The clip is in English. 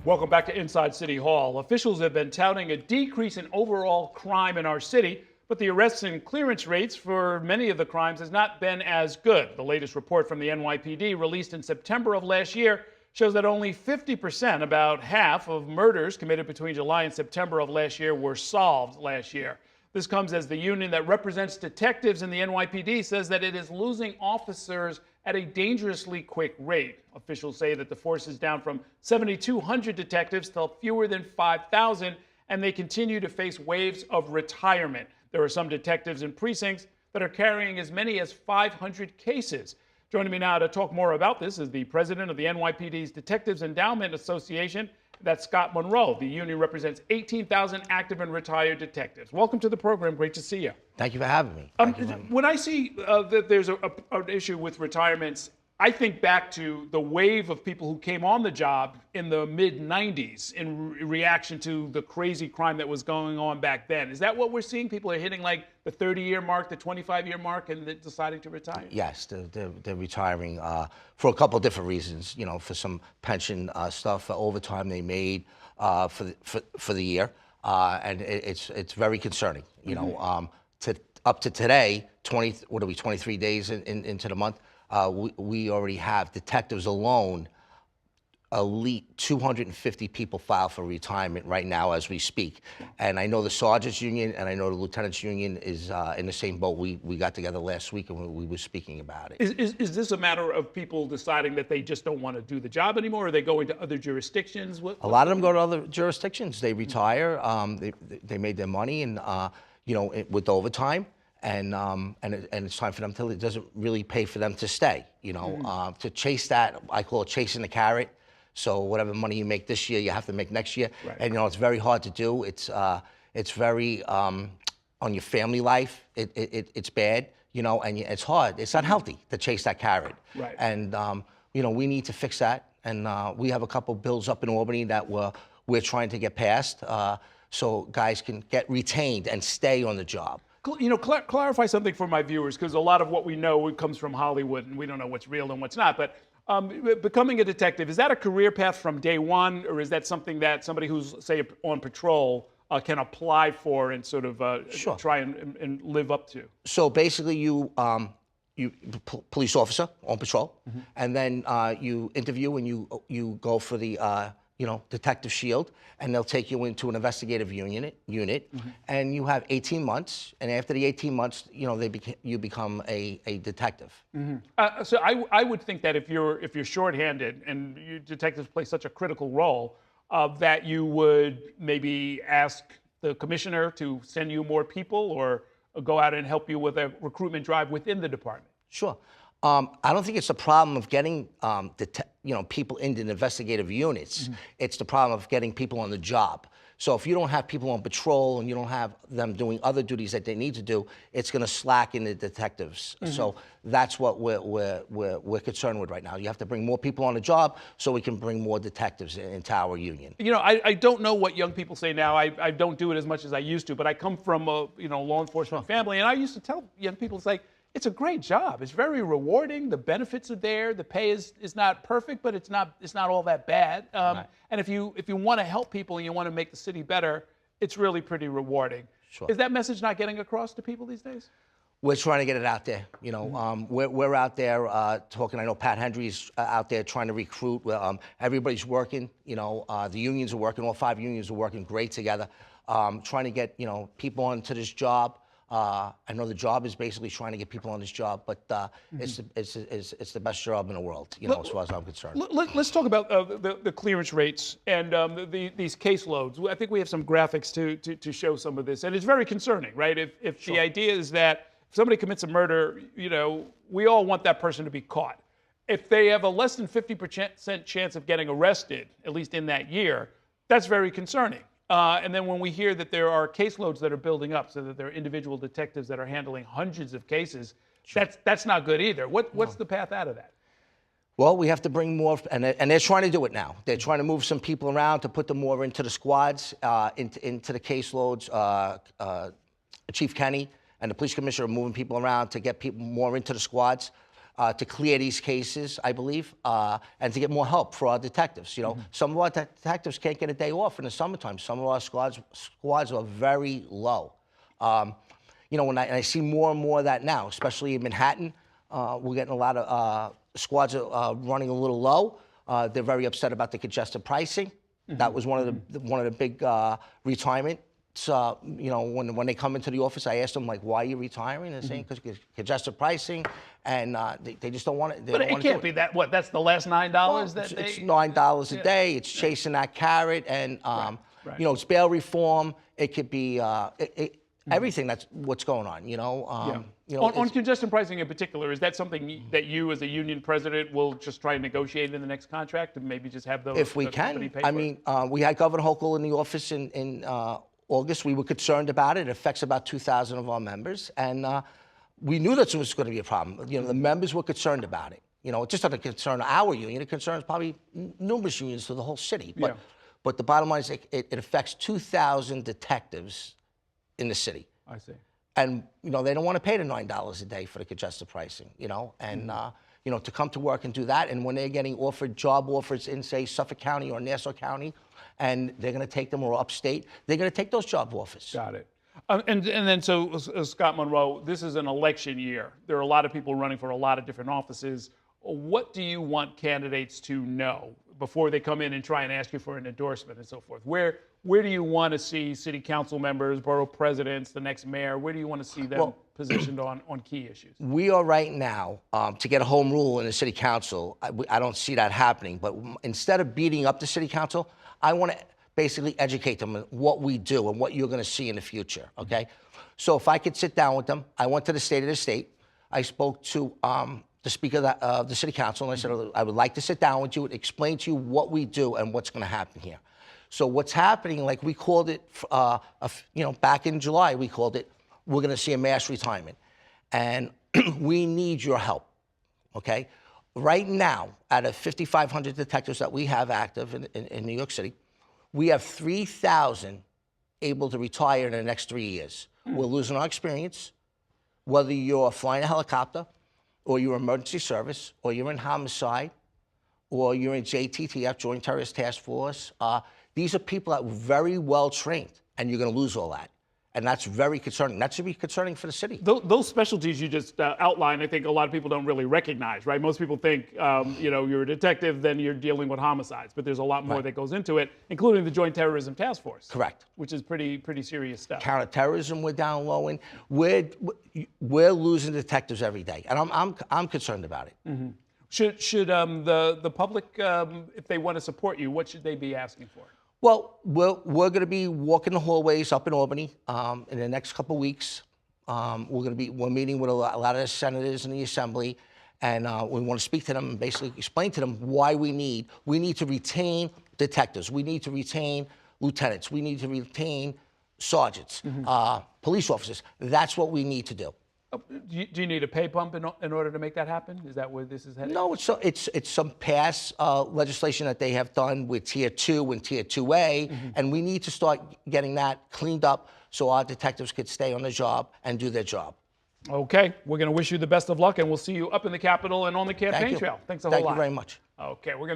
Welcome back to Inside City Hall. Officials have been touting a decrease in overall crime in our city, but the arrests and clearance rates for many of the crimes has not been as good. The latest report from the NYPD, released in September of last year, shows that only 50%, about half, of murders committed between July and September of last year were solved last year. This comes as the union that represents detectives in the NYPD says that it is losing officers at a dangerously quick rate. Officials say that the force is down from 7,200 detectives to fewer than 5,000, and they continue to face waves of retirement. There are some detectives in precincts that are carrying as many as 500 cases. Joining me now to talk more about this is the president of the NYPD's Detectives Endowment Association. That's Scott Munro. The union represents 18,000 active and retired detectives. Welcome to the program. Great to see you. Thank you for having me. When I see that there's an issue with retirements, I think back to the wave of people who came on the job in the mid-'90s in reaction to the crazy crime that was going on back then. Is that what we're seeing? People are hitting like the 30-year mark, the 25-year mark, and they're deciding to retire? Yes, they're retiring for a couple of different reasons. You know, for some pension stuff, for overtime they made for the year, and it's very concerning. You know, up to today, 23 days into the month. We already have detectives alone, elite 250 people file for retirement right now as we speak. And I know the sergeants union and I know the lieutenants union is in the same boat. We got together last week and we were speaking about it. Is this a matter of people deciding that they just don't want to do the job anymore? Or are they going to other jurisdictions? A lot of them go to other jurisdictions. They retire, they made their money, and you know, with overtime. And it's time for them to. It doesn't really pay for them to stay. You know, to chase that, I call it chasing the carrot. So whatever money you make this year, you have to make next year. Right. And you know, it's very hard to do. It's very on your family life. It's bad. You know, and it's hard. It's unhealthy to chase that carrot. Right. And you know, we need to fix that. And we have a couple bills up in Albany that we're trying to get passed, so guys can get retained and stay on the job. You know, clarify something for my viewers, because a lot of what we know comes from Hollywood, and we don't know what's real and what's not. But becoming a detective, is that a career path from day one, or is that something that somebody who's, say, on patrol can apply for and sort of try and live up to? So basically, you police officer on patrol, and then you interview and you go for the you know, detective shield, and they'll take you into an investigative unit, and you have 18 months, and after the 18 months, you know, you become a detective. So I would think that if you're shorthanded and you detectives play such a critical role, that you would maybe ask the commissioner to send you more people or go out and help you with a recruitment drive within the department. Sure. I don't think it's a problem of getting you know, people into the investigative units. It's the problem of getting people on the job. So if you don't have people on patrol and you don't have them doing other duties that they need to do, it's going to slacken the detectives. So that's what we're concerned with right now. You have to bring more people on the job so we can bring more detectives into our union. You know, I don't know what young people say now. I don't do it as much as I used to, but I come from a law enforcement family, and I used to tell young people, it's like, it's a great job. It's very rewarding. The benefits are there. The pay is not perfect, but it's not all that bad. Right. And if you want to help people and you want to make the city better, it's really pretty rewarding. Sure. Is that message not getting across to people these days? We're trying to get it out there. You know, we're out there talking. I know Pat Hendry's out there trying to recruit. Everybody's working. You know, the unions are working. All 5 unions are working great together, trying to get people onto this job. I know the job is basically trying to get people on this job, but it's the best job in the world, as far as I'm concerned. Let's talk about the clearance rates and these caseloads. I think we have some graphics to show some of this, and it's very concerning, right? If Sure. The idea is that if somebody commits a murder, we all want that person to be caught. If they have a less than 50% chance of getting arrested, at least in that year, that's very concerning. And then when we hear that there are caseloads that are building up, so that there are individual detectives that are handling hundreds of cases, sure. that's not good either. What's the path out of that? Well, we have to bring more, and they're trying to do it now. They're trying to move some people around to put them more into the squads, into the caseloads. Chief Kenny and the police commissioner are moving people around to get people more into the squads. to clear these cases, I believe, and to get more help for our detectives. You know, some of our detectives can't get a day off in the summertime. Some of our squads are very low. You know, and I see more and more of that now, especially in Manhattan. We're getting a lot of squads running a little low. They're very upset about the congested pricing. That was one of the big retirements. You know, when they come into the office, I ask them, like, why are you retiring? They're saying because congested pricing, and they just don't want it. But it can't be that. What? That's the last $9 that it's $9 a day. It's chasing that carrot, and you know, it's bail reform. It could be everything. That's what's going on. You know. You know, on congestion pricing in particular, is that something that you, as a union president, will just try and negotiate in the next contract, and maybe just have if we can? I mean, we had Governor Hochul in the office in August. We were concerned about it. It affects about 2,000 of our members, and we knew that was going to be a problem. You know, the members were concerned about it. You know, it just doesn't concern our union. It concerns probably numerous unions through the whole city. But the bottom line is it affects 2,000 detectives in the city. I see. And, you know, they don't want to pay the $9 a day for the congested pricing, you know, and, you know, to come to work and do that. And when they're getting offered job offers in, say, Suffolk County or Nassau County, and they're going to take them, or upstate, they're going to take those job offers. Got it. And then, so Scott Munro, this is an election year. There are a lot of people running for a lot of different offices. What do you want candidates to know before they come in and try and ask you for an endorsement and so forth? Where do you want to see city council members, borough presidents, the next mayor? Where do you want to see them positioned on key issues? We are right now, to get a home rule in the city council, I don't see that happening. But instead of beating up the city council, I want to basically educate them on what we do and what you're going to see in the future, okay? So if I could sit down with them, I went to the State of the State. I spoke to the Speaker of the City Council, and I said, I would like to sit down with you and explain to you what we do and what's going to happen here. So what's happening, like we called it, you know, back in July, we called it, we're going to see a mass retirement. And we need your help, okay? Right now, out of 5,500 detectives that we have active in New York City, we have 3,000 able to retire in the next 3 years. We're losing our experience, whether you're flying a helicopter, or you're emergency service, or you're in homicide, or you're in JTTF, Joint Terrorist Task Force. These are people that were very well trained, and you're going to lose all that. And that's very concerning. That should be concerning for the city. Those specialties you just outlined, I think a lot of people don't really recognize, right? Most people think, you know, you're a detective, then you're dealing with homicides. But there's a lot more that goes into it, including the Joint Terrorism Task Force. Correct. Which is pretty serious stuff. Counterterrorism, we're down low in. We're losing detectives every day, and I'm concerned about it. Mm-hmm. Should the public, if they want to support you, what should they be asking for? Well, we're going to be walking the hallways up in Albany in the next couple of weeks. We're meeting with a lot of the senators in the assembly, and we want to speak to them and basically explain to them why we need to retain detectives. We need to retain lieutenants. We need to retain sergeants, police officers. That's what we need to do. Do you need a pay bump in order to make that happen? Is that where this is headed? No, it's some past legislation that they have done with Tier 2 and Tier 2A, and we need to start getting that cleaned up so our detectives could stay on the job and do their job. Okay, we're going to wish you the best of luck, and we'll see you up in the Capitol and on the campaign trail. Thanks a whole lot. Thank you very much. Okay, we're going to